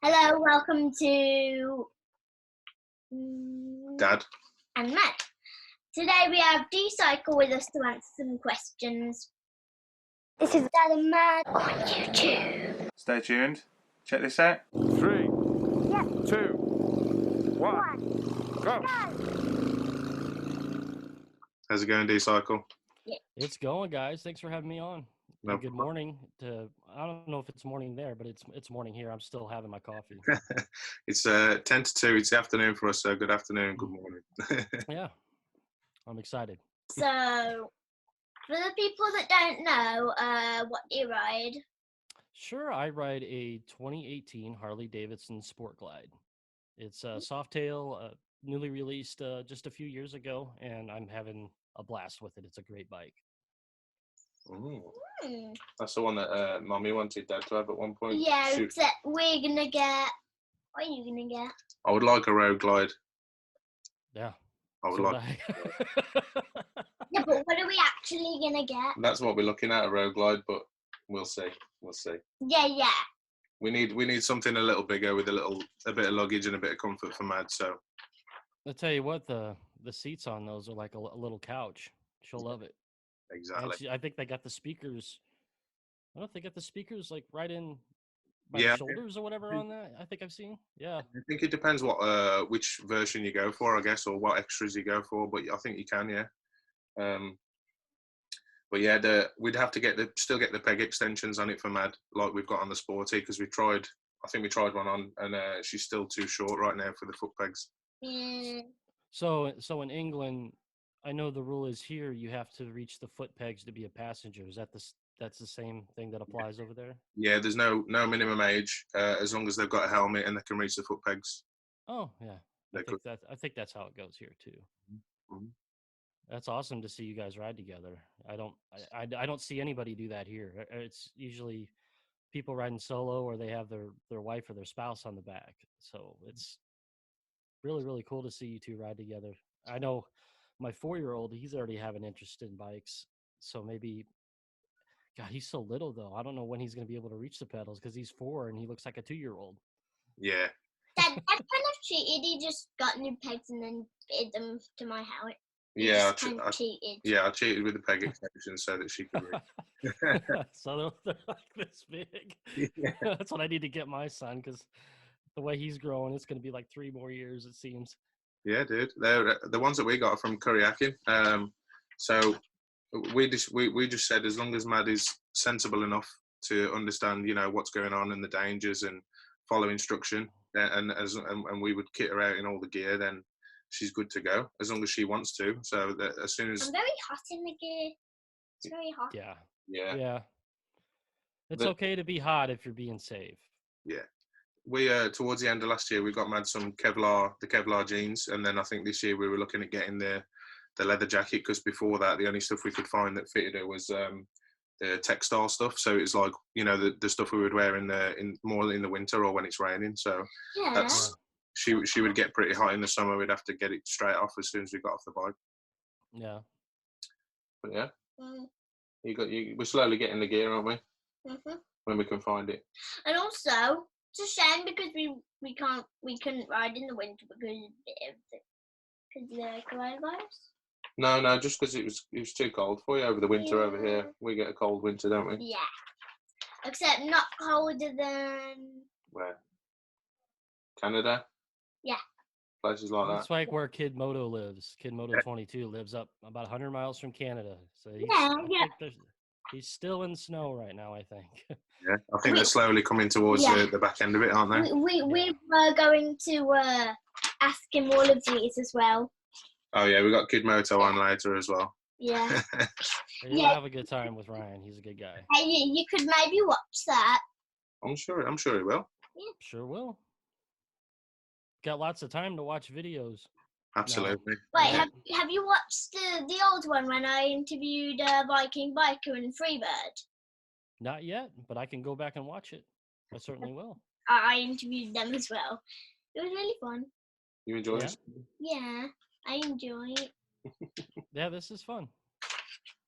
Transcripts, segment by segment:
Hello, welcome to Dad and Matt. Today we have D-Cycle with us to answer some questions. This is Dad and Matt on YouTube. Stay tuned. Check this out. 3, 2, 1, go! How's it going, D-Cycle? Yeah. It's going, guys. Thanks for having me on. No And good problem. morning to, I don't know if it's morning there, but it's morning here. I'm still having my coffee. It's 10 to 2. It's the afternoon for us, so good afternoon, good morning. Yeah, I'm excited. So, for the people that don't know, what do you ride? Sure, I ride a 2018 Harley Davidson Sport Glide. It's a Softail, newly released just a few years ago, and I'm having a blast with it. It's a great bike. That's the one that Mommy wanted Dad to have at one point. Yeah, Shoot. except we're gonna get. What are you gonna get? I would like a road glide. Yeah. I would so like. Yeah, but what are we actually gonna get? That's what we're looking at, a road glide, but we'll see. We'll see. Yeah. We need something a little bigger with a bit of luggage and a bit of comfort for Mad. So I'll tell you what, the seats on those are like a little couch. She'll love it. exactly. And I think they got the speakers. I don't know if they got the speakers like right in by Yeah. the shoulders or whatever on that. I think I've seen. Yeah. I think it depends what which version you go for, I guess, or what extras you go for. But I think you can, yeah. But yeah, we'd have to still get the peg extensions on it for Mad, like we've got on the Sporty, because I think we tried one on, and she's still too short right now for the foot pegs. So in England, I know the rule is here you have to reach the foot pegs to be a passenger. Is that that's the same thing that applies over there? Yeah, there's no minimum age as long as they've got a helmet and they can reach the foot pegs. Oh yeah, They could. I think that's how it goes here too. Mm-hmm. That's awesome to see you guys ride together. I don't see anybody do that here. It's usually people riding solo or they have their wife or their spouse on the back. So it's really, really cool to see you two ride together. I know my 4-year-old, he's already having interest in bikes. So maybe, God, he's so little though. I don't know when he's going to be able to reach the pedals because he's 4 and he looks like a 2-year-old. Yeah. Dad kind of cheated. He just got new pegs and then fitted them to my house. Yeah, I cheated. Yeah, I cheated with the peg extension so that she could reach. So they're like this big. Yeah. That's what I need to get my son because the way he's growing, it's going to be like 3 more years, it seems. Yeah, dude. They're the ones that we got from Courier. So we just said as long as Mad is sensible enough to understand, what's going on and the dangers and follow instruction, and we would kit her out in all the gear, then she's good to go as long as she wants to. So that as soon as I'm very hot in the gear. It's very hot. Yeah. It's okay to be hot if you're being safe. Yeah. We towards the end of last year we got Mad some the Kevlar jeans, and then I think this year we were looking at getting the leather jacket, because before that the only stuff we could find that fitted her was the textile stuff. So it's like the stuff we would wear more in the winter or when it's raining. So that's she would get pretty hot in the summer. We'd have to get it straight off as soon as we got off the bike. Yeah. But yeah, we're slowly getting the gear, aren't we? When we can find it. And also, it's a shame because we couldn't ride in the winter because of the coronavirus. No, just because it was too cold for you over the winter. Over here. We get a cold winter, don't we? Yeah. Except not colder than Where? Canada? Yeah. Places like That's like where Kid Moto lives. Kid Moto 22 lives up about 100 miles from Canada. So he's still in snow right now, I think. Yeah, I think they're slowly coming towards the back end of it, aren't they? We were going to ask him all of these as well. Oh yeah, we got Kid Moto on later as well. Yeah. You'll have a good time with Ryan. He's a good guy. Hey, you could maybe watch that. I'm sure he will. Yeah. Sure will. Got lots of time to watch videos. Absolutely. No. Wait, have you watched the old one when I interviewed Viking Biker and Freebird? Not yet, but I can go back and watch it. I certainly will. I interviewed them as well. It was really fun. You enjoy it? Yeah, I enjoy it. Yeah, this is fun.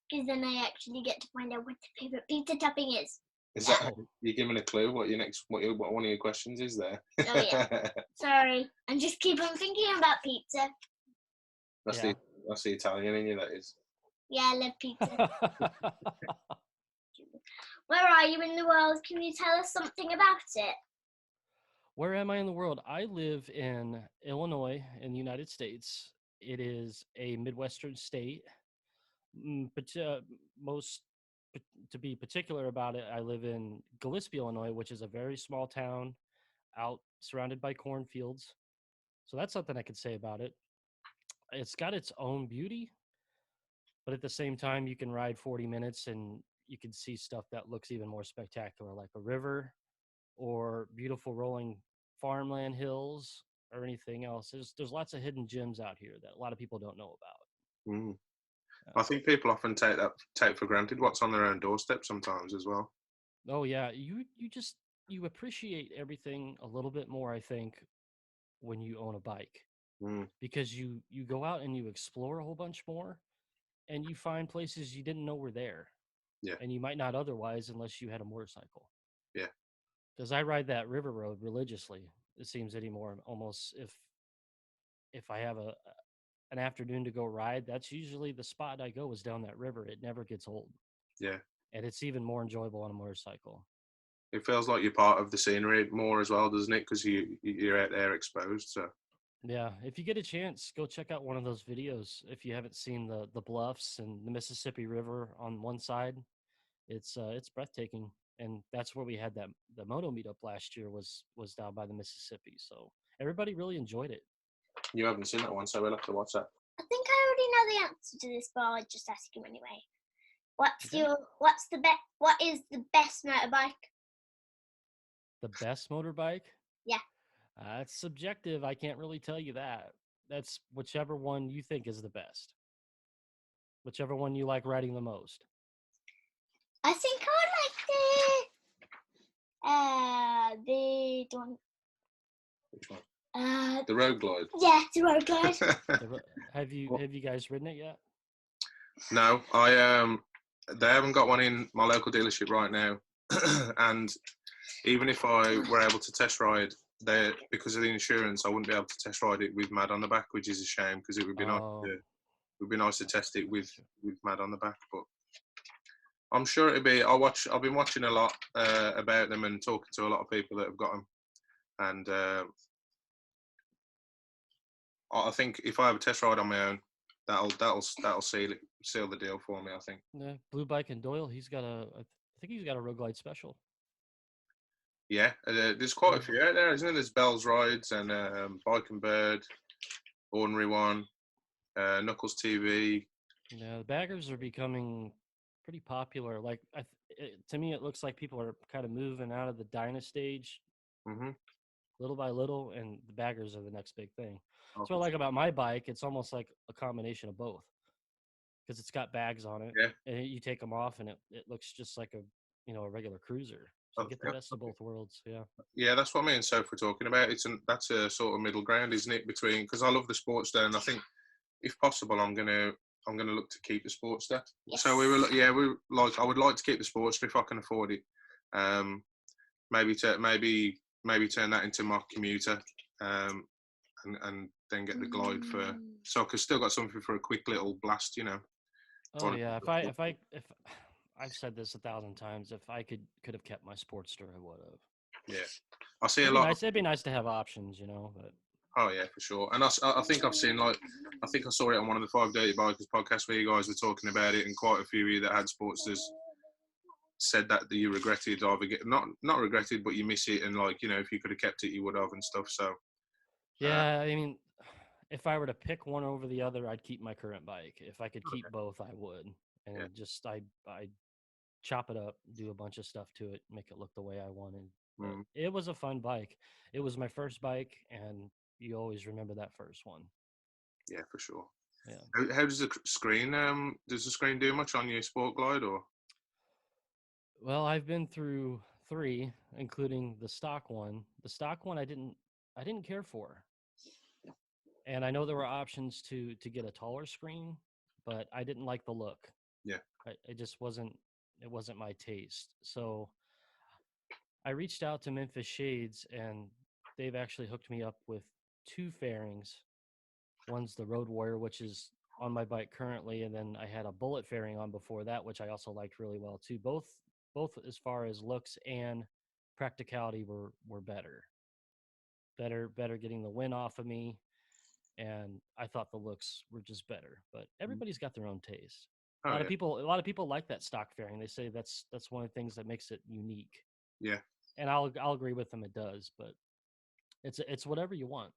Because then I actually get to find out what the favorite pizza topping is. Is that Oh. you giving a clue what what one of your questions is there? Oh, yeah. Sorry. And just keep on thinking about pizza. That's Yeah. the Italian in you, that is. Yeah, I love pizza. Where are you in the world? Can you tell us something about it? Where am I in the world? I live in Illinois in the United States. It is a Midwestern state. But to be particular about it, I live in Gillespie, Illinois, which is a very small town out surrounded by cornfields. So that's something I could say about it. It's got its own beauty, but at the same time, you can ride 40 minutes and you can see stuff that looks even more spectacular, like a river or beautiful rolling farmland hills or anything else. There's lots of hidden gems out here that a lot of people don't know about. Mm. I think people often take for granted what's on their own doorstep sometimes as well. Oh yeah, you appreciate everything a little bit more, I think, when you own a bike, because you go out and you explore a whole bunch more, and you find places you didn't know were there. Yeah. And you might not otherwise unless you had a motorcycle. Yeah. Because I ride that river road religiously. It seems anymore. Almost if I have an afternoon to go ride, that's usually the spot I go is down that river. It never gets old. Yeah. And it's even more enjoyable on a motorcycle. It feels like you're part of the scenery more as well, doesn't it? Because you're out there exposed. So Yeah, if you get a chance, go check out one of those videos. If you haven't seen the bluffs and the Mississippi River on one side, it's breathtaking. And that's where we had the moto meetup last year was down by the Mississippi. So everybody really enjoyed it. you haven't seen that one, so we'll have to watch that. I think I already know the answer to this, but I'll just ask you anyway. What is the best motorbike? The best motorbike? Yeah. It's subjective. I can't really tell you that. That's whichever one you think is the best. Whichever one you like riding the most. I think I like the one. Which one? The Road Glide. Yeah, the Road Glide. Have you guys ridden it yet? No, they haven't got one in my local dealership right now, and even if I were able to test ride there because of the insurance, I wouldn't be able to test ride it with Mad on the back, which is a shame because it would be nice to test it with Mad on the back. But I'm sure it'd be. I've been watching a lot about them and talking to a lot of people that have got them, and I think if I have a test ride on my own, that'll seal the deal for me. I think. Yeah, Blue Bike and Doyle. I think he's got a Road Glide special. Yeah, there's quite a few out there, isn't there? There's Bell's Rides and Bike and Bird, Ordinary One, Knuckles TV. Yeah, the baggers are becoming pretty popular. Like to me, it looks like people are kind of moving out of the Dyna stage, little by little, and the baggers are the next big thing. That's what I like about my bike. It's almost like a combination of both, because it's got bags on it, and you take them off, and it looks just like a regular cruiser. So you get the best of both worlds. Yeah. Yeah, that's what me and Soph were talking about. That's a sort of middle ground, isn't it? Between, because I love the Sportster, and I think if possible, I'm gonna look to keep the Sportster. Yes. So I would like to keep the Sportster if I can afford it. Maybe turn that into my commuter, and then get the Glide so I've still got something for a quick little blast, Oh yeah, if I've said this 1,000 times, if I could have kept my Sportster, I would have. Yeah, I see a lot. It'd be nice to have options, but. Oh yeah, for sure. And I think I've seen I think I saw it on one of the 5 Dirty Bikers podcasts where you guys were talking about it, and quite a few of you that had Sportsters said that you regretted either not regretted, but you miss it, and if you could have kept it, you would have and stuff. So. Yeah, I mean, if I were to pick one over the other, I'd keep my current bike. If I could keep both, I would. And just I chop it up, do a bunch of stuff to it, make it look the way I wanted. It was a fun bike. It was my first bike, and you always remember that first one. Yeah, for sure. Yeah. How does the screen do much on your Sport Glide or? Well, I've been through 3, including the stock one. The stock one I didn't care for. And I know there were options to get a taller screen, but I didn't like the look. Yeah. It just wasn't my taste. So I reached out to Memphis Shades, and they've actually hooked me up with 2 fairings. One's the Road Warrior, which is on my bike currently, and then I had a Bullet fairing on before that, which I also liked really well too. Both as far as looks and practicality were better getting the win off of me, and I thought the looks were just better. But everybody's got their own taste. Oh, yeah. A lot of people like that stock fairing. They say that's one of the things that makes it unique. Yeah. And I'll agree with them. It does, but it's whatever you want.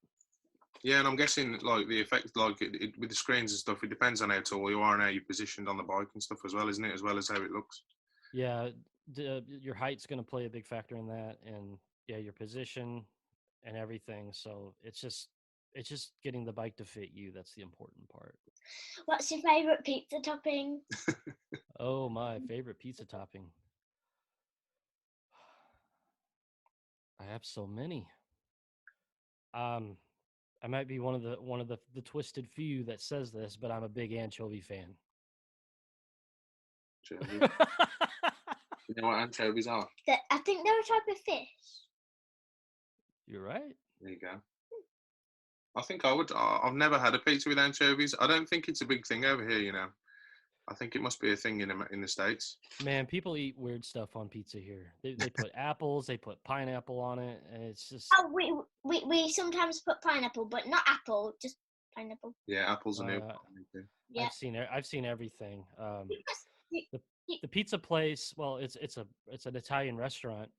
Yeah, and I'm guessing like the effect, like with the screens and stuff, it depends on how tall you are and how you're positioned on the bike and stuff as well, isn't it? As well as how it looks. Yeah, your height's going to play a big factor in that, and yeah, your position and everything. So it's just getting the bike to fit you. That's the important part. What's your favourite pizza topping? Oh, my favorite pizza topping. I have so many. I might be one of the twisted few that says this, but I'm a big anchovy fan. You know what anchovies are? I think they're a type of fish. You're right. There you go. I think I would. I've never had a pizza with anchovies. I don't think it's a big thing over here. You know, I think it must be a thing in the States. Man, people eat weird stuff on pizza here. They put apples, they put pineapple on it, and it's just. Oh, we sometimes put pineapple, but not apple, just pineapple. Yeah, apples and Yeah. I've seen everything. You- The pizza place. Well, it's an Italian restaurant,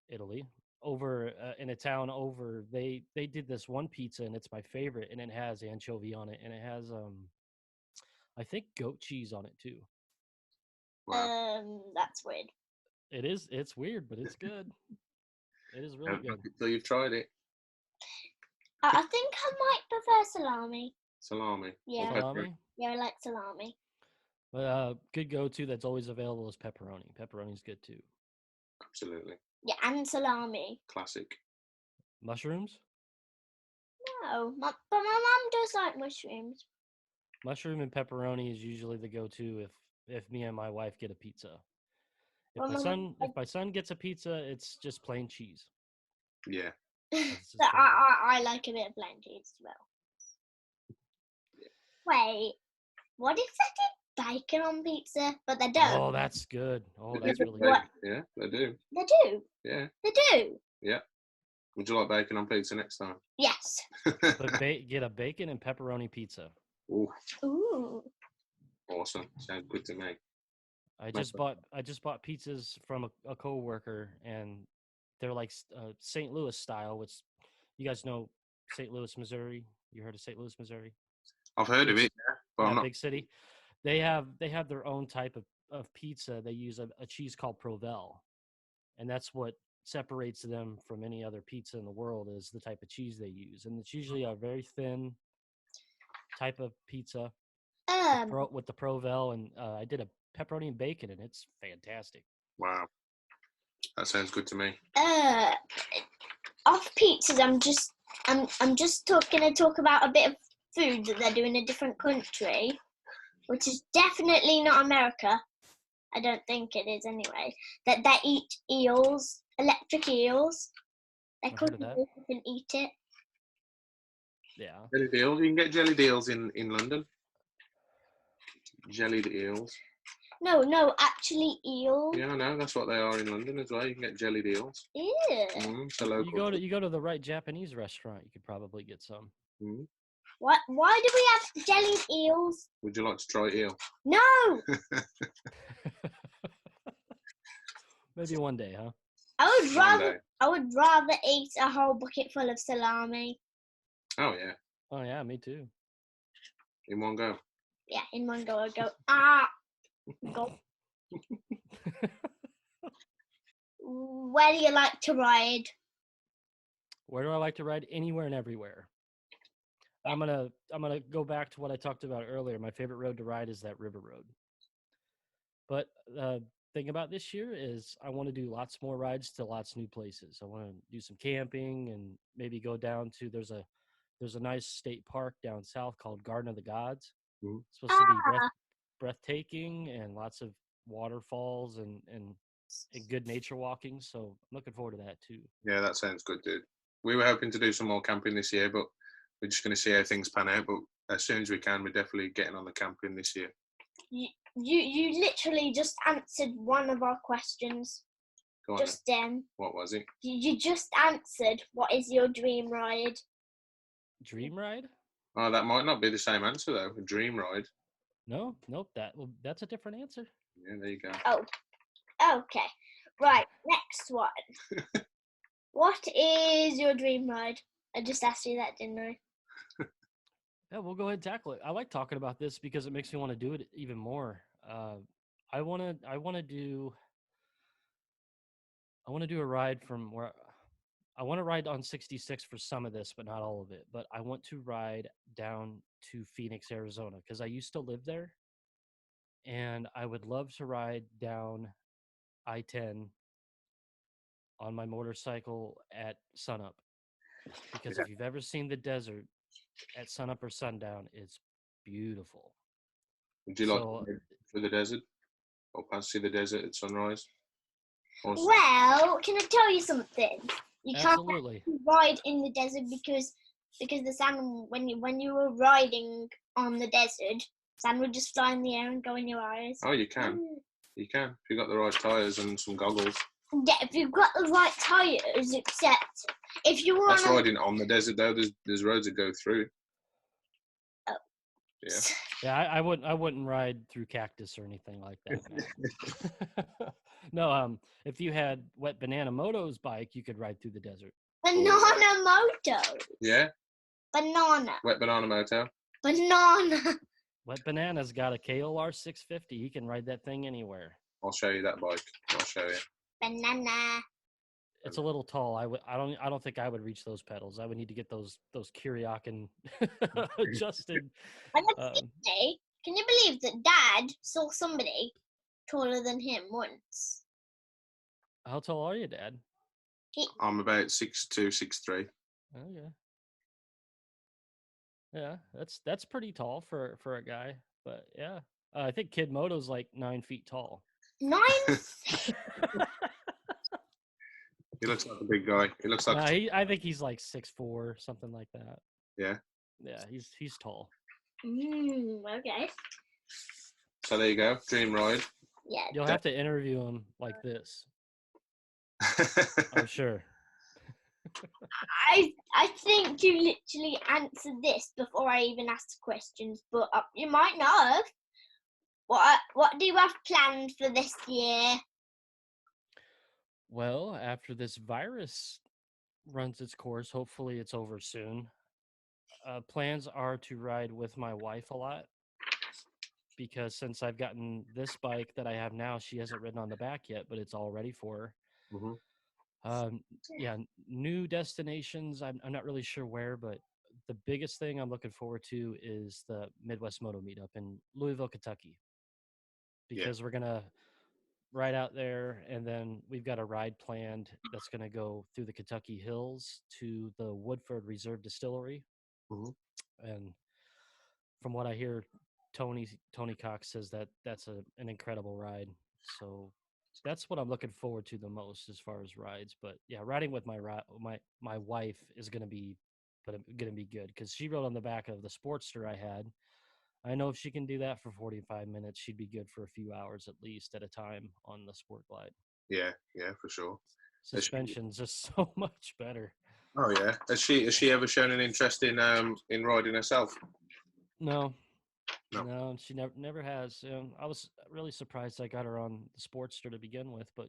Italy. Over in a town over, they did this one pizza, and it's my favorite, and it has anchovy on it, and it has I think goat cheese on it too. Wow. That's weird. It's weird, but it's good. It is really good. So you've tried it. I think I might prefer salami. Salami. Yeah. Salami. Yeah, I like salami. But good go-to that's always available is pepperoni. Pepperoni's good too. Absolutely. Yeah, and salami. Classic. Mushrooms? No, but my mum does like mushrooms. Mushroom and pepperoni is usually the go-to if me and my wife get a pizza. If my son gets a pizza, it's just plain cheese. Yeah. I like a bit of plain cheese as well. Yeah. Wait, what if they did bacon on pizza? But they don't. Oh, that's good. Oh, They that's do. really good. Yeah, they do. They do. Yeah. They do. Yeah. Would you like bacon on pizza next time? Yes. But get a bacon and pepperoni pizza. Ooh. Ooh. Awesome. Sounds good to me. I just bought pizzas from a coworker, and they're like St. Louis style, which you guys know St. Louis, Missouri. You heard of St. Louis, Missouri? I've heard of it, but I'm not. Big city. They have their own type of pizza. They use a cheese called Provel, and that's what separates them from any other pizza in the world is the type of cheese they use, and it's usually a very thin type of pizza with the Provel, and I did a pepperoni and bacon, and it's fantastic. Wow, that sounds good to me. Off pizzas, I'm just gonna talk about a bit of food that they do in a different country, which is definitely not America. I don't think it is anyway. That they eat eels, electric eels. They cook it and eat it. Yeah. Jelly eels. You can get jellied eels in London. Jellied eels. No, actually eels. Yeah, I know. That's what they are in London as well. You can get jellied eels. Ew. You go to the right Japanese restaurant, you could probably get some. Mm. What? Why do we have jellied eels? Would you like to try eel? No. Maybe one day, huh? I would rather eat a whole bucket full of salami. Oh yeah. Oh yeah, me too. In one go. Yeah, in one go. I go go. Where do you like to ride? Where do I like to ride? Anywhere and everywhere. I'm gonna go back to what I talked about earlier. My favorite road to ride is that river road. But thing about this year is I want to do lots more rides to lots of new places. I want to do some camping and maybe go down to there's a nice state park down south called Garden of the Gods. It's supposed to be breathtaking and lots of waterfalls and and good nature walking. So I'm looking forward to that too. Yeah, that sounds good, dude. We were hoping to do some more camping this year, but we're just going to see how things pan out. But as soon as we can, we're definitely getting on the camping this year. You literally just answered one of our questions. Go on Just then. What was it? You just answered, what is your dream ride? Dream ride? Oh, that might not be the same answer though. A dream ride. No, nope. That's a different answer. Yeah, there you go. Oh, okay. Right, next one. What is your dream ride? I just asked you that, didn't I? Yeah, we'll go ahead and tackle it. I like talking about this because it makes me want to do it even more. I want to do a ride from where I want to ride on 66 for some of this, but not all of it. But I want to ride down to Phoenix, Arizona, because I used to live there, and I would love to ride down I-10 on my motorcycle at sunup. Because if you've ever seen the desert at sunup or sundown, it's beautiful. Would you like to head for the desert or see the desert at sunrise? Awesome. Well, can I tell you something? You Absolutely. can't ride in the desert because the sun, when you were riding on the desert, sun would just fly in the air and go in your eyes. Oh, you can. You can. If you've got the right tyres and some goggles. Yeah, if you've got the right tyres, except if you were That's riding on the desert though. There's roads that go through. Oh. Yeah. Yeah, I wouldn't ride through cactus or anything like that. No, if you had Wet Banana Moto's bike, you could ride through the desert. Banana moto. Yeah. Banana. Wet Banana Moto. Banana. Wet Banana's got a KLR 650. He can ride that thing anywhere. I'll show you that bike. I'll show you. Banana. It's a little tall. I don't think I would reach those pedals. I would need to get those Kuryakin adjusted. Can you believe that Dad saw somebody taller than him once? How tall are you, Dad? I'm about 6'2", 6'3". Okay. Yeah, that's pretty tall for a guy. But yeah, I think Kid Moto's like 9 feet tall. 9? He looks like a big guy. He looks like. I think he's like 6'4", something like that. Yeah. Yeah, he's tall. Okay. So there you go. Dream ride. Yeah. You'll have to interview him like this. I'm sure. I think you literally answered this before I even asked questions, but you might not have. What do you have planned for this year? Well, after this virus runs its course, hopefully it's over soon. Plans are to ride with my wife a lot because since I've gotten this bike that I have now, she hasn't ridden on the back yet, but it's all ready for her. Mm-hmm. Yeah, new destinations. I'm not really sure where, but the biggest thing I'm looking forward to is the Midwest Moto Meetup in Louisville, Kentucky, because we're gonna ride out there, and then we've got a ride planned that's gonna go through the Kentucky hills to the Woodford Reserve Distillery. And from what I hear, Tony Cox says that's an incredible ride. So that's what I'm looking forward to the most as far as rides. But yeah, riding with my wife is gonna be good because she rode on the back of the Sportster I had. I know if she can do that for 45 minutes, she'd be good for a few hours at least at a time on the Sport Glide. Yeah, for sure. Suspension's just so much better. Oh yeah. Has she ever shown an interest in riding herself? No, she never has. I was really surprised I got her on the Sportster to begin with, but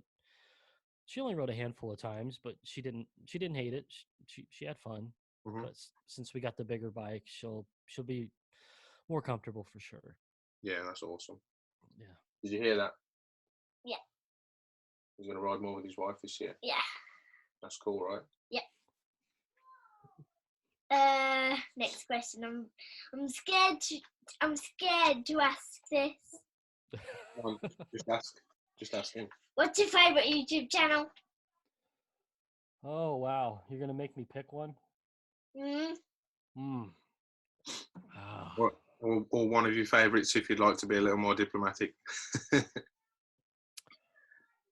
she only rode a handful of times. But she didn't hate it. She had fun. But since we got the bigger bike, she'll be more comfortable for sure. Yeah, that's awesome. Yeah. Did you hear that? Yeah. He's gonna ride more with his wife this year. Yeah. That's cool, right? Yeah. Next question. I'm scared to ask this. Just ask him. What's your favorite YouTube channel? Oh wow, you're gonna make me pick one? Or one of your favourites if you'd like to be a little more diplomatic.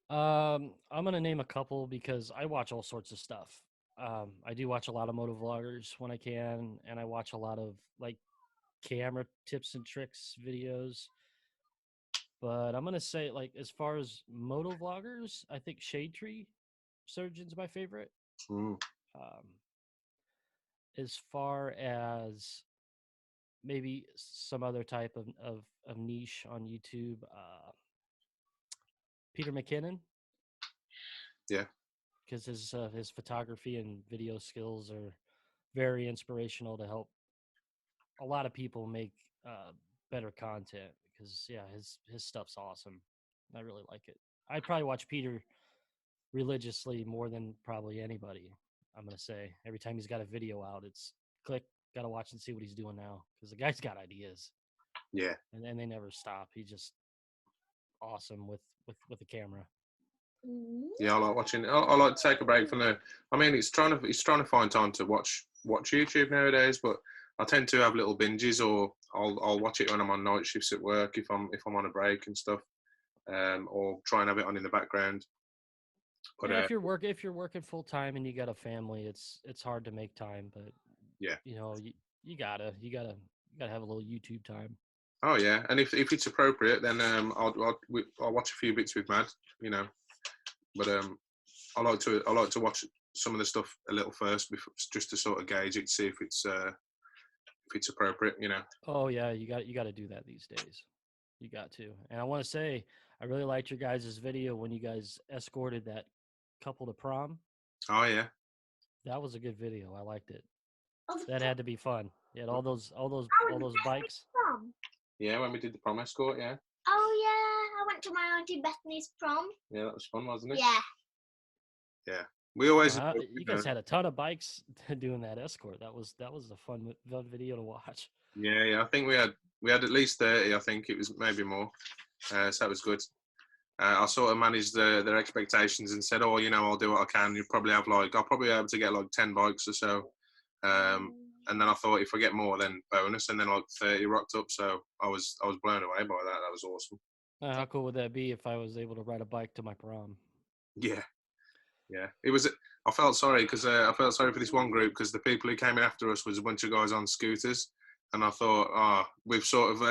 I'm gonna name a couple because I watch all sorts of stuff. I do watch a lot of motovloggers when I can, and I watch a lot of like camera tips and tricks videos. But I'm gonna say, like, as far as motovloggers, I think Shade Tree Surgeon's my favorite. Mm. Um, as far as maybe some other type of niche on YouTube, Peter McKinnon, Yeah. because his photography and video skills are very inspirational to help a lot of people make better content. Because yeah, his stuff's awesome. I really like it. I'd probably watch Peter religiously more than probably anybody. I'm gonna say every time he's got a video out, it's click, gotta watch and see what he's doing now because the guy's got ideas Yeah. and they never stop. He's just awesome with the camera. Yeah, I like watching. I like to take a break from the. I mean, it's trying to find time to watch YouTube nowadays, but I tend to have little binges, or I'll watch it when I'm on night shifts at work if I'm on a break and stuff, or try and have it on in the background. But Yeah, if you're working full time and you got a family, it's hard to make time. But yeah. you know you gotta have a little YouTube time. Oh yeah, and if it's appropriate, then I'll watch a few bits with Mad, you know. But I like to watch some of the stuff a little first, before, just to sort of gauge it, see if it's appropriate, you know. Oh yeah, you got to do that these days. You got to. And I want to say I really liked your guys' video when you guys escorted that couple to prom. Oh yeah, That was a good video. I liked it. Oh, That had to be fun. You had all those bikes. prom. yeah. When we did the prom escort, yeah, Oh yeah, I went to my auntie Bethany's prom. yeah, that was fun, wasn't it? Yeah. Yeah. We always, You guys had a ton of bikes doing that escort. That was a fun video to watch. yeah. I think we had at least 30. I think it was maybe more. So that was good. I sort of managed their expectations and said, oh, you know, I'll do what I can. I'll probably be able to get like 10 bikes or so. And then I thought if I get more, then bonus. And then like 30 rocked up. So I was blown away by that. That was awesome. How cool would that be if I was able to ride a bike to my prom? Yeah. Yeah. It was. I felt sorry because I felt sorry for this one group because the people who came in after us was a bunch of guys on scooters. And I thought, we've sort of,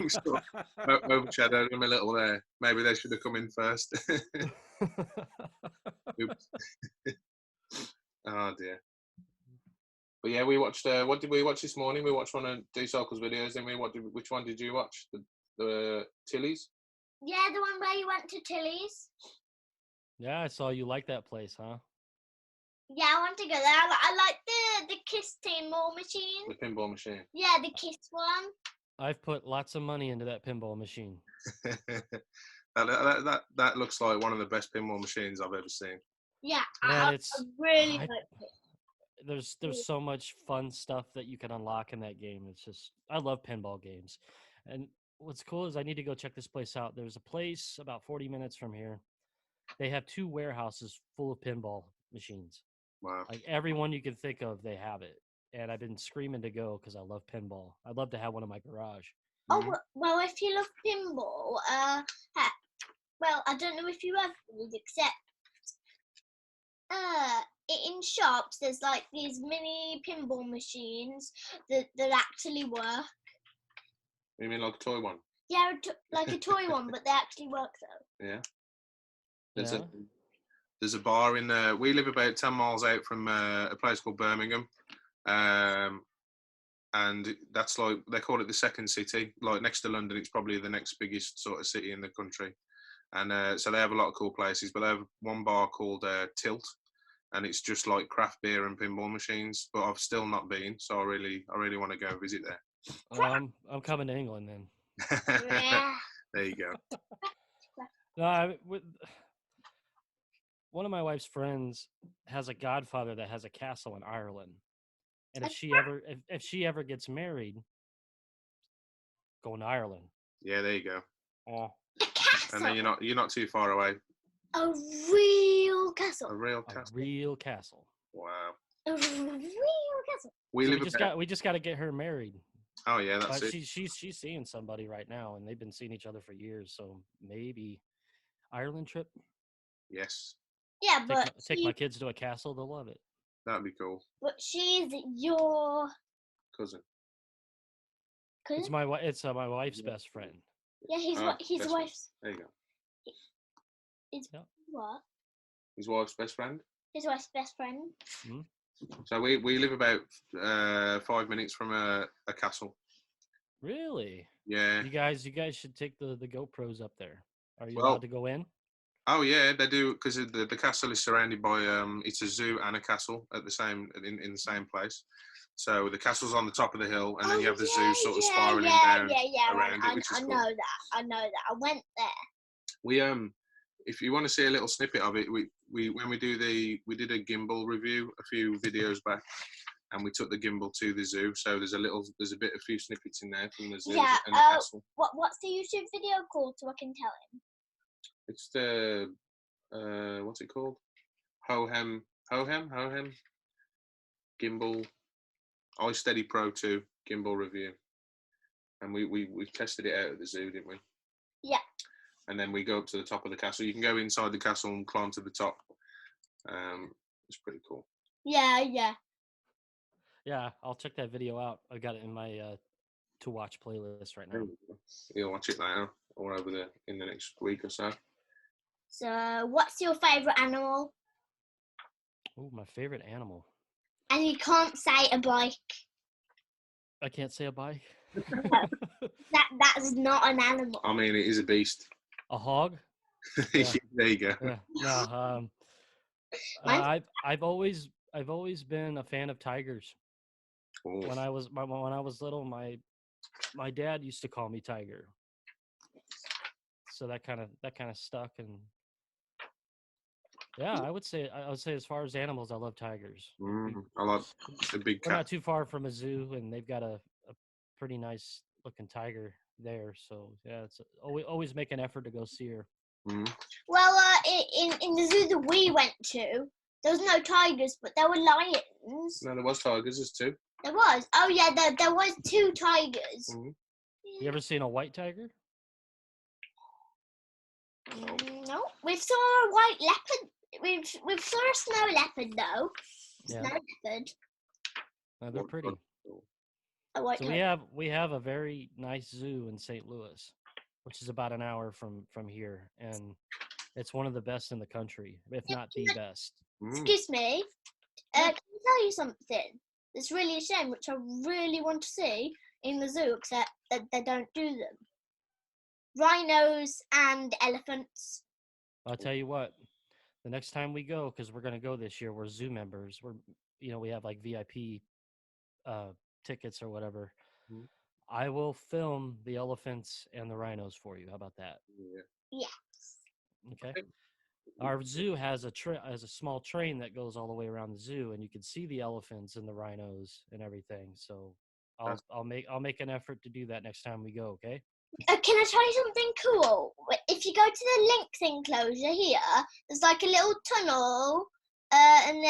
we've sort of overshadowed them a little there. Maybe they should have come in first. Oops. Oh dear. But yeah, we watched. What did we watch this morning? We watched one of D-Cycle's videos. Then which one did you watch? The Tilly's. Yeah, the one where you went to Tilly's. Yeah, I saw you like that place, huh? Yeah, I want to go there. I like the Kiss pinball machine. The pinball machine. Yeah, the Kiss one. I've put lots of money into that pinball machine. that looks like one of the best pinball machines I've ever seen. Yeah, Man, I really I- like it. There's so much fun stuff that you can unlock in that game. It's just I love pinball games. And what's cool is I need to go check this place out. There's a place about 40 minutes from here. They have 2 warehouses full of pinball machines. Wow. Like every one you can think of, they have it. And I've been screaming to go because I love pinball. I'd love to have one in my garage. Oh, well, if you love pinball, well, I don't know if you have these, except in shops, there's like these mini pinball machines that actually work. You mean like a toy one? Yeah, like a toy one, but they actually work though. Yeah. Yeah. There's a bar in there. We live about 10 miles out from a place called Birmingham. And that's like, they call it the second city. Like next to London, it's probably the next biggest sort of city in the country. And so they have a lot of cool places, but they have one bar called Tilt. And it's just like craft beer and pinball machines, but I've still not been. So I really want to go visit there. Well, I'm coming to England then. Yeah. There you go. No, one of my wife's friends has a godfather that has a castle in Ireland, and if she ever gets married, going to Ireland. Yeah, there you go. Oh, A castle. And then you're not too far away. A real castle. A real a castle. real castle. Wow. A real castle. We just got to get her married. Oh yeah, that's it. She's seeing somebody right now, and they've been seeing each other for years. So maybe Ireland trip. Yes, Yeah, but Take my kids to a castle. They'll love it. that'd be cool. she's your Cousin. It's cousin. It's my wife's best friend. Yeah, he's Oh, what his best friend. wife's. There you go. Is Yeah. what? His wife's best friend. His wife's best friend. So we live about 5 minutes from a castle. Really? Yeah. You guys should take the GoPros up there. Are you Well, allowed to go in? Oh yeah, they do, because the castle is surrounded by it's a zoo and a castle at the same in the same place. So the castle's on the top of the hill, and then you have the zoo sort of spiraling down around it, which is I cool. know that. I know that. I went there. We if you want to see a little snippet of it, we when we did a gimbal review a few videos back, and we took the gimbal to the zoo. So there's a few snippets in there from the zoo and the castle. What's the YouTube video called so I can tell him? It's the what's it called? Hohem gimbal iSteady Pro 2 gimbal review, and we tested it out at the zoo, didn't we? Yeah. And then we go up to the top of the castle. You can go inside the castle and climb to the top. It's pretty cool. Yeah. Yeah, I'll check that video out. I got it in my to watch playlist right now. You'll watch it later or in the next week or so. So, what's your favourite animal? Oh, my favorite animal. And you can't say a bike. I can't say a bike. That's not an animal. I mean, it is a beast. A hog? Yeah. There you go. Yeah. No, I've always been a fan of tigers. Oh. When I was little, my dad used to call me Tiger. So that kind of stuck, and yeah, I would say as far as animals, I love tigers. I like the big cat. We're not too far from a zoo, and they've got a pretty nice looking tiger there. So yeah, it's always make an effort to go see her. Well, in the zoo that we went to, there was no tigers, but there were lions. No, there was tigers. There's two. There was. Oh yeah, there was 2 tigers. You ever seen a white tiger? No, we saw a white leopard. We saw a snow leopard though. Yeah. Snow leopard. They're pretty. A white So tiger. we have a very nice zoo in St. Louis, which is about an hour from here, and it's one of the best in the country, if not the best. Excuse me. Can I tell you something? It's really a shame, which I really want to see in the zoo, except that they don't do them. Rhinos and elephants. I'll tell you what. The next time we go, because we're going to go this year, we're zoo members. We have like VIP tickets or whatever. I will film the elephants and the rhinos for you. How about that? Yes. Okay. Our zoo has a small train that goes all the way around the zoo, and you can see the elephants and the rhinos and everything. So I'll make an effort to do that next time we go. Okay. Can I tell you something cool? If you go to the Lynx enclosure here, there's like a little tunnel, and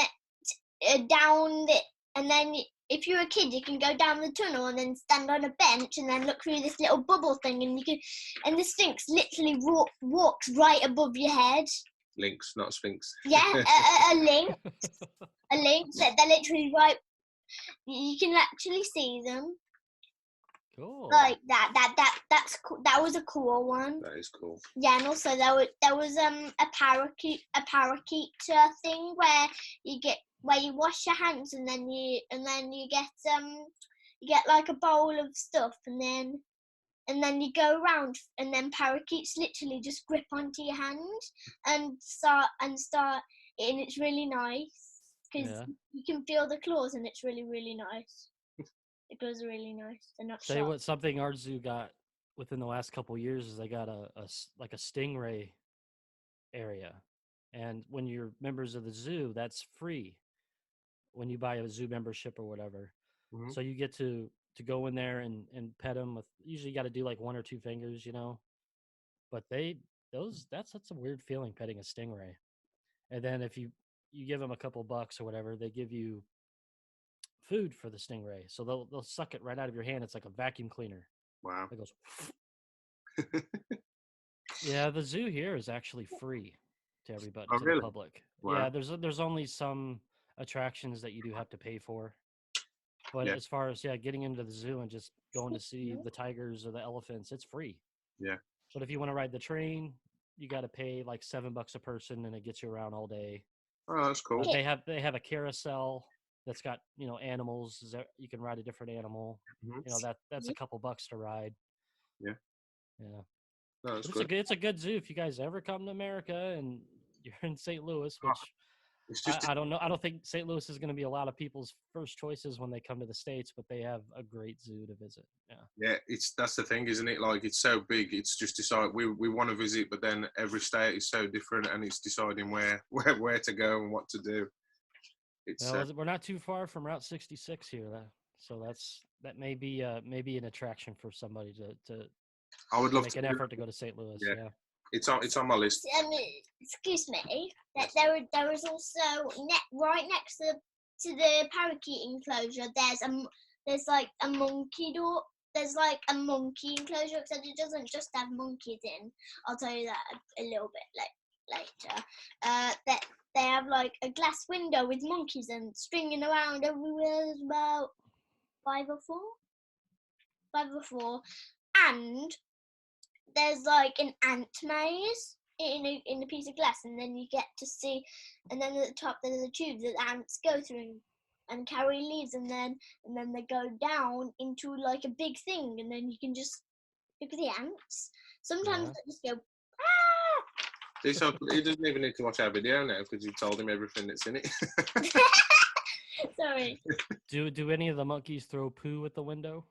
then if you're a kid, you can go down the tunnel and then stand on a bench and then look through this little bubble thing, and the Sphinx literally walks right above your head. Lynx, not Sphinx. Yeah, a lynx. A lynx. They're literally right. You can actually see them. Cool. Like that's cool. That was a cool one. That is cool. Yeah, and also there was a parakeet thing where you wash your hands and then you get like a bowl of stuff and then you go around and then parakeets literally just grip onto your hand and start and it's really nice because you can feel the claws and it's really, really nice. It goes really nice. They're not Tell you sharp. what, something our zoo got within the last couple of years is they got a stingray area, and when you're members of the zoo, that's free when you buy a zoo membership or whatever. So you get to go in there and pet them with. Usually, you got to do like 1 or 2 fingers, But that's a weird feeling petting a stingray, and then if you give them a couple bucks or whatever, they give you food for the stingray, so they'll suck it right out of your hand. It's like a vacuum cleaner. Wow. It goes. Yeah, the zoo here is actually free. to everybody, Oh, to really? the public. Wow. Yeah, there's only some attractions that you do have to pay for. But Yeah. as far as getting into the zoo and just going to see the tigers or the elephants, it's free. Yeah. But if you want to ride the train, you got to pay like $7 a person, and it gets you around all day. Oh, that's cool. They have a carousel that's got animals. You can ride a different animal. Mhm. That's a couple bucks to ride. Yeah. Yeah. No, that's But good. it's a good zoo if you guys ever come to America and you're in St. Louis, Oh, which it's just I don't know. I don't think St. Louis is going to be a lot of people's first choices when they come to the States, but they have a great zoo to visit. Yeah. yeah, that's the thing, isn't it? Like, it's so big. It's just decide we want to visit, but then every state is so different, and it's deciding where to go and what to do. It's Well, we're not too far from Route 66 here, so that may be an attraction for somebody to I would love make to an do effort that. to go to St. Louis. Yeah. Yeah. It's on my list. Excuse me. That there was also right next to the parakeet enclosure. There's like a monkey door. There's like a monkey enclosure, except it doesn't just have monkeys in. I'll tell you that a little bit later. That they have like a glass window with monkeys and stringing around everywhere. There's about 5 or 4, and there's like an ant maze in a piece of glass, and then you get to see, and then at the top there's a tube that the ants go through and carry leaves, and then they go down into like a big thing, and then you can just look at the ants. Sometimes Yeah. they just go, ah! He doesn't even need to watch our video now because you told him everything that's in it. Sorry. Do any of the monkeys throw poo at the window?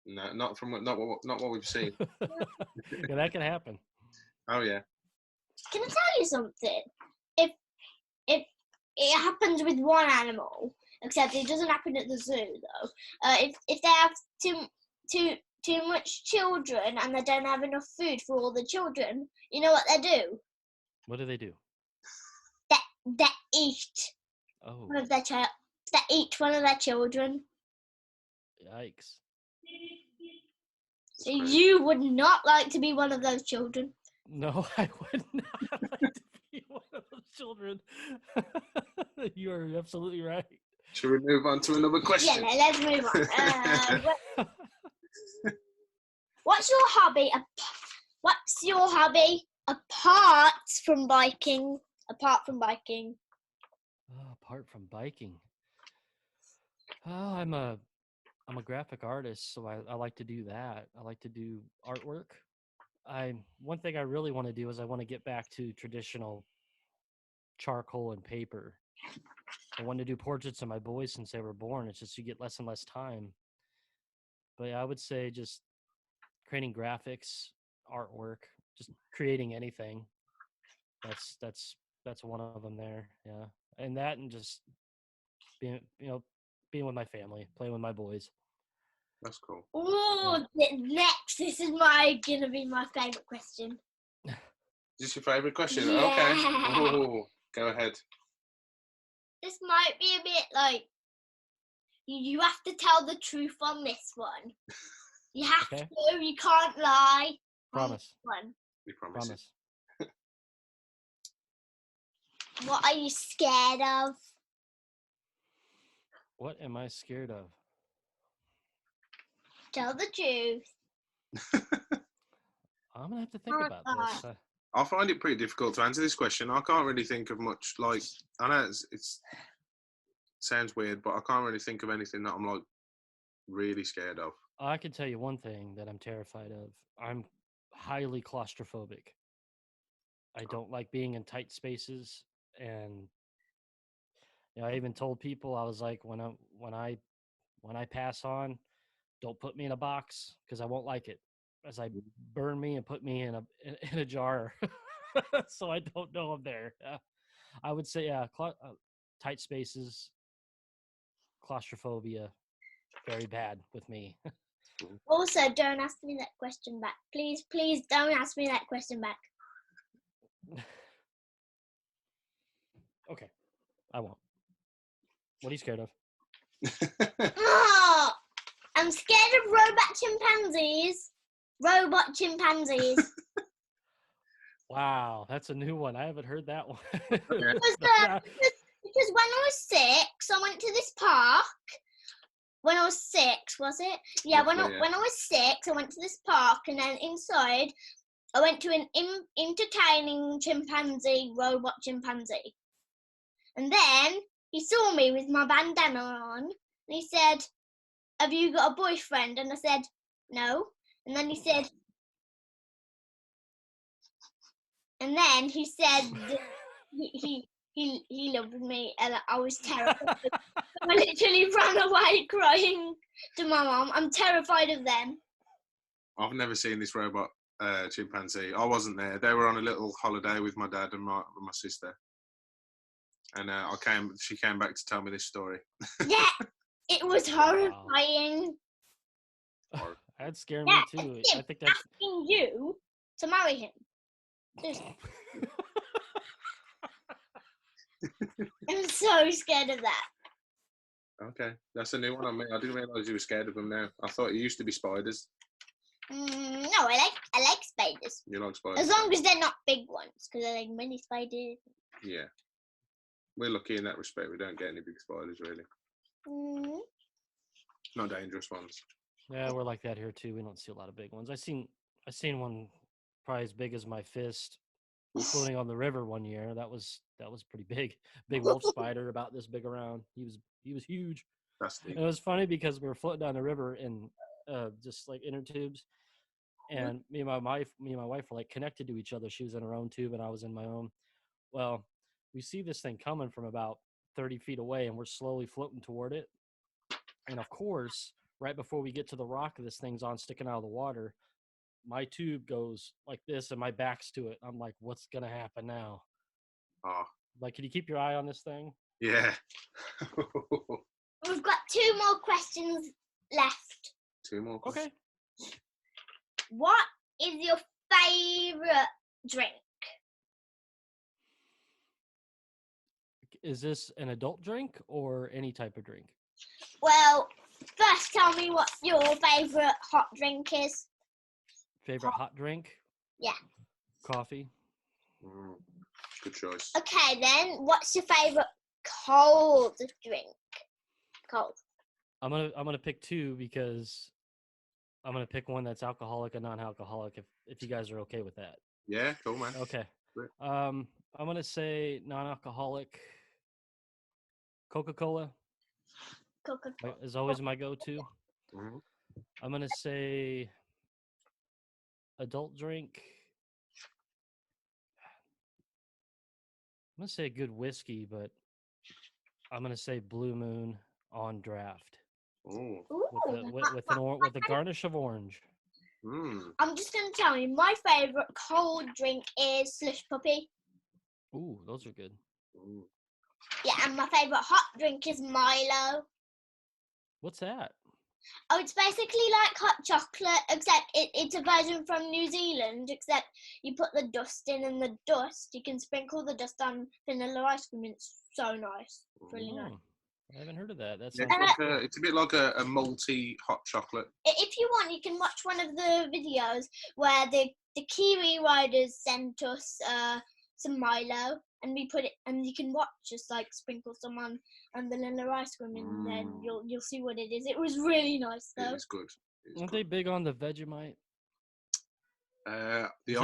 No, not what we've seen. Yeah, that can happen. Oh yeah. Can I tell you something? If it happens with one animal, except it doesn't happen at the zoo though. If they have too much children and they don't have enough food for all the children, you know what they do? What do they do? They eat Oh, one of their They eat one of their children. yikes. So you would not like to be one of those children. No, I would not like to be one of those children. You are absolutely right. Should we move on to another question? Yeah, let's move on. What's your hobby? What's your hobby apart from biking? Apart from biking. Oh, I'm a graphic artist, so I like to do that. I like to do artwork. One thing I really want to do is I want to get back to traditional charcoal and paper. I want to do portraits of my boys since they were born. It's just you get less and less time. But I would say just creating graphics, artwork, just creating anything. That's one of them there. Yeah. And that, and just being with my family, playing with my boys. That's cool. Oh, next, this is gonna be my favourite question. Is this your favourite question? Yeah. Okay. Ooh, go ahead. This might be a bit like you have to tell the truth on this one. You have to. You can't lie. Promise. One. We promise. What are you scared of? What am I scared of? Tell the truth. I'm gonna have to think about this. I find it pretty difficult to answer this question. I can't really think of much. Like, I know it sounds weird, but I can't really think of anything that I'm like really scared of. I can tell you one thing that I'm terrified of. I'm highly claustrophobic. I don't like being in tight spaces, and I even told people, I was like, when I pass on, don't put me in a box because I won't like it. As I burn me and put me in a jar, so I don't know I'm there. I would say, tight spaces, claustrophobia, very bad with me. Also, don't ask me that question back. Please don't ask me that question back. Okay, I won't. What are you scared of? Oh, I'm scared of robot chimpanzees. Wow, that's a new one. I haven't heard that one. Yeah. Because when I was 6, I went to this park. When I was 6, was it? Yeah, when Roughly, yeah. I was 6, I went to this park, and then inside, I went to an entertaining chimpanzee, robot chimpanzee. And then he saw me with my bandana on, and he said, "Have you got a boyfriend?" And I said, "No." And then he said, he loved me, and I was terrified. I literally ran away crying to my mum. I'm terrified of them. I've never seen this robot chimpanzee. I wasn't there. They were on a little holiday with my dad and my sister. And she came back to tell me this story. Yeah, it was horrifying. That'd scare Yeah, me too. it's I think that's asking you to marry him. I'm so scared of that. Okay, that's a new one on me. I didn't realise you were scared of them now. I thought it used to be spiders. No, I like spiders. You like spiders? As long as they're not big ones, because I like mini spiders. Yeah. We're lucky in that respect. We don't get any big spiders, really. Not dangerous ones. yeah, we're like that here too. We don't see a lot of big ones. I seen one probably as big as my fist floating on the river one year. That was pretty big. Big wolf spider about this big around. He was huge. That's deep. And it was funny because we were floating down the river in just like inner tubes, and me and my wife were like connected to each other. She was in her own tube and I was in my own. Well, we see this thing coming from about 30 feet away, and we're slowly floating toward it. And of course, right before we get to the rock this thing's on sticking out of the water, my tube goes like this and my back's to it. I'm like, what's gonna happen now? Oh. Like, can you keep your eye on this thing? Yeah. We've got 2 more questions left. 2 more. Okay. What is your favourite drink? Is this an adult drink or any type of drink? Well, first tell me what your favourite hot drink is. Favorite hot drink? Yeah. Coffee. Good choice. Okay, then, what's your favourite cold drink? Cold. I'm gonna pick 2 because I'm gonna pick one that's alcoholic and non-alcoholic. If you guys are okay with that. Yeah, cool, man. Okay. I'm gonna say non-alcoholic. Coca-Cola Coca-Cola. is always my go-to. Mm-hmm. I'm gonna say adult drink. I'm gonna say a good whiskey, but I'm gonna say Blue Moon on draft Oh. with a garnish of orange. I'm just going to tell you, my favourite cold drink is Slush Puppy. Ooh, those are good. Ooh. Yeah, and my favourite hot drink is Milo. What's that? Oh, it's basically like hot chocolate, except it's a version from New Zealand, except you put the dust in, and the dust, you can sprinkle the dust on vanilla ice cream, and it's so nice. It's really nice. I haven't heard of that. That Yeah, sounds it's a bit like a malty hot chocolate. If you want, you can watch one of the videos where the Kiwi riders sent us some Milo, and we put it, and you can watch just like sprinkle some on vanilla ice cream, and then you'll see what it is. It was really nice though. It's good. Aren't they big on the Vegemite? Yeah, the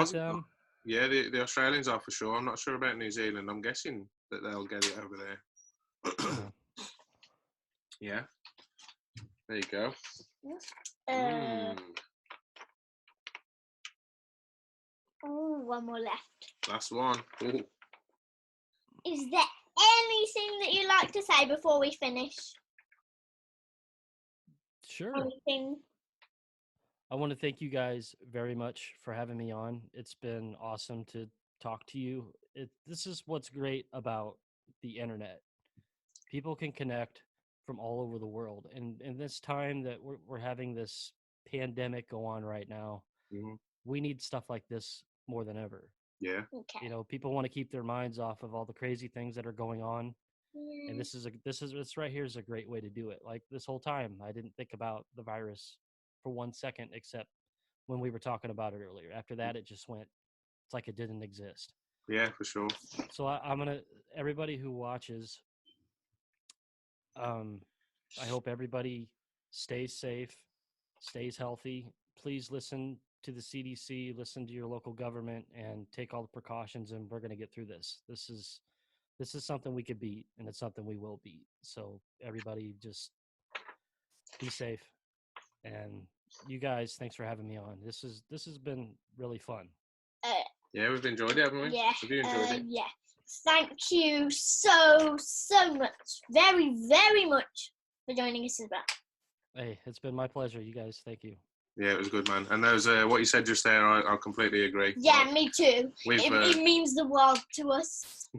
Australians are for sure. I'm not sure about New Zealand. I'm guessing that they'll get it over there. Yeah. There you go. One more left. Last one. Ooh. Is there anything that you'd like to say before we finish? Sure. Anything? I want to thank you guys very much for having me on. It's been awesome to talk to you. This is what's great about the internet. People can connect from all over the world. And in this time that we're having this pandemic go on right now, we need stuff like this more than ever. Yeah. Okay. You know, people want to keep their minds off of all the crazy things that are going on. Yeah. And this right here is a great way to do it. Like this whole time, I didn't think about the virus for 1 second, except when we were talking about it earlier. After that, it just went it's like it didn't exist. Yeah, for sure. So I'm gonna, everybody who watches, I hope everybody stays safe, stays healthy. Please listen to the CDC, listen to your local government, and take all the precautions. And we're gonna get through this. This is something we could beat, and it's something we will beat. So everybody, just be safe. And you guys, thanks for having me on. This has been really fun. Yeah, we've enjoyed it, haven't we? Yeah. Have you enjoyed it? Yeah. Thank you so much, very, very much for joining us as well. Hey, it's been my pleasure. You guys, thank you. Yeah, it was good, man. And there's what you said just there. I completely agree. Yeah, me too. It means the world to us.